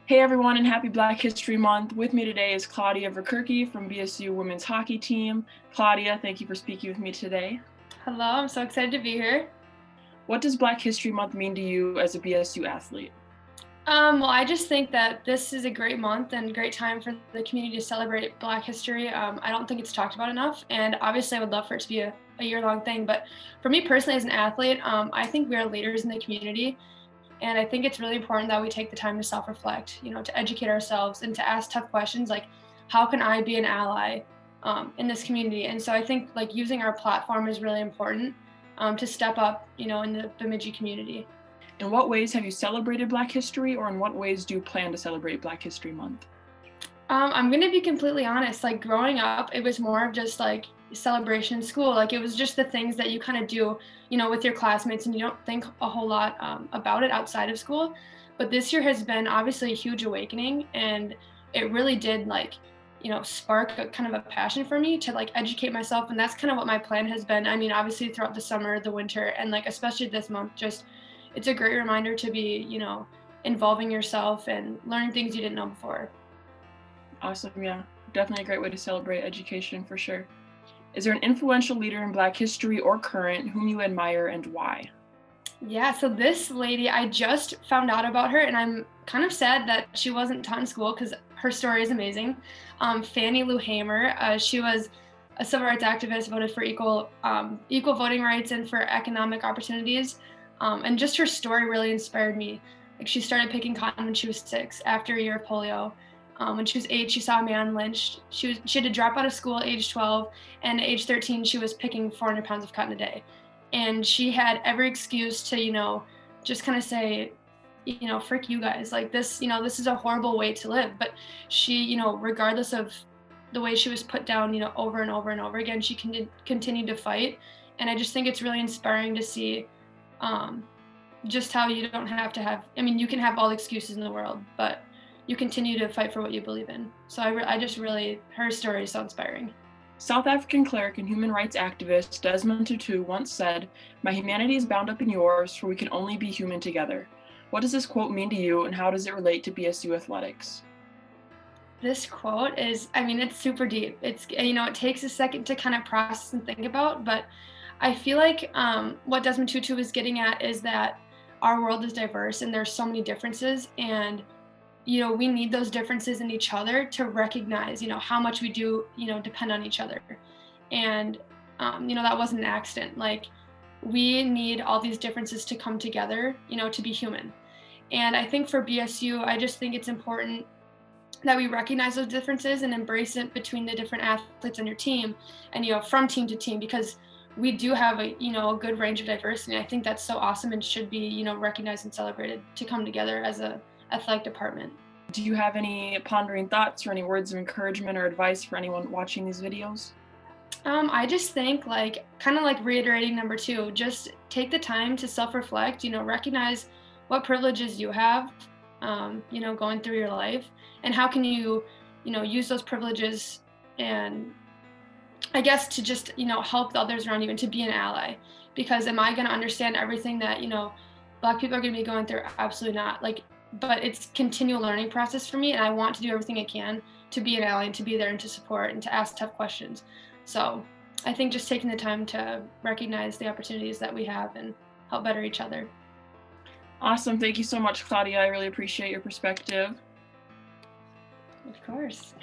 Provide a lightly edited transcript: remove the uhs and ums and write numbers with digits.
Hey everyone, and happy Black History Month. With me today is Claudia Verkerke from BSU Women's Hockey Team. Claudia, thank you for speaking with me today. Hello, I'm so excited to be here. What does Black History Month mean to you as a BSU athlete? Well, I just think that this is a great month and great time for the community to celebrate Black history. I don't think it's talked about enough, and obviously I would love for it to be a year-long thing. But for me personally as an athlete, I think we are leaders in the community, and I think it's really important that we take the time to self-reflect, to educate ourselves and to ask tough questions like, how can I be an ally in this community? And so I think like using our platform is really important to step up, in the Bemidji community. In what ways have you celebrated Black history, or in what ways do you plan to celebrate Black History Month? I'm gonna be completely honest. Like growing up, it was more of just like celebration in school. Like it was just the things that you kind of do, with your classmates, and you don't think a whole lot about it outside of school. But this year has been obviously a huge awakening, and it really did like, spark a kind of a passion for me to like educate myself, and that's kind of what my plan has been. I mean, obviously throughout the summer, the winter, and like especially this month, just it's a great reminder to be, involving yourself and learning things you didn't know before. Awesome, yeah. Definitely a great way to celebrate education for sure. Is there an influential leader in Black history or current whom you admire and why? Yeah, so this lady, I just found out about her, and I'm kind of sad that she wasn't taught in school because her story is amazing. Fannie Lou Hamer, she was a civil rights activist, voted for equal voting rights and for economic opportunities. And just her story really inspired me. Like she started picking cotton when she was 6 after a year of polio. When she was 8, she saw a man lynched. She had to drop out of school at age 12, and at age 13, she was picking 400 pounds of cotton a day. And she had every excuse to, just kind of say, frick you guys, like this, this is a horrible way to live. But she, regardless of the way she was put down, over and over and over again, she continued to fight. And I just think it's really inspiring to see um, just how you don't have to have, I mean, you can have all the excuses in the world, but you continue to fight for what you believe in. So I just really, her story is so inspiring. South African cleric and human rights activist Desmond Tutu once said, "My humanity is bound up in yours, for we can only be human together." What does this quote mean to you, and how does it relate to BSU athletics? This quote is, I mean, it's super deep. It takes a second to kind of process and think about, but I feel like what Desmond Tutu is getting at is that our world is diverse and there's so many differences, and we need those differences in each other to recognize, how much we do, depend on each other. And, that wasn't an accident. Like, we need all these differences to come together, to be human. And I think for BSU, I just think it's important that we recognize those differences and embrace it between the different athletes on your team and, from team to team, because we do have a good range of diversity. I think that's so awesome and should be, recognized and celebrated to come together as a athletic department. Do you have any pondering thoughts or any words of encouragement or advice for anyone watching these videos? I just think like kind of like reiterating number 2, just take the time to self-reflect, recognize what privileges you have, going through your life, and how can you, use those privileges and I guess to just, help the others around you and to be an ally. Because am I going to understand everything that, Black people are going to be going through? Absolutely not. Like, but it's continual learning process for me, and I want to do everything I can to be an ally and to be there and to support and to ask tough questions. So I think just taking the time to recognize the opportunities that we have and help better each other. Awesome. Thank you so much, Claudia. I really appreciate your perspective. Of course.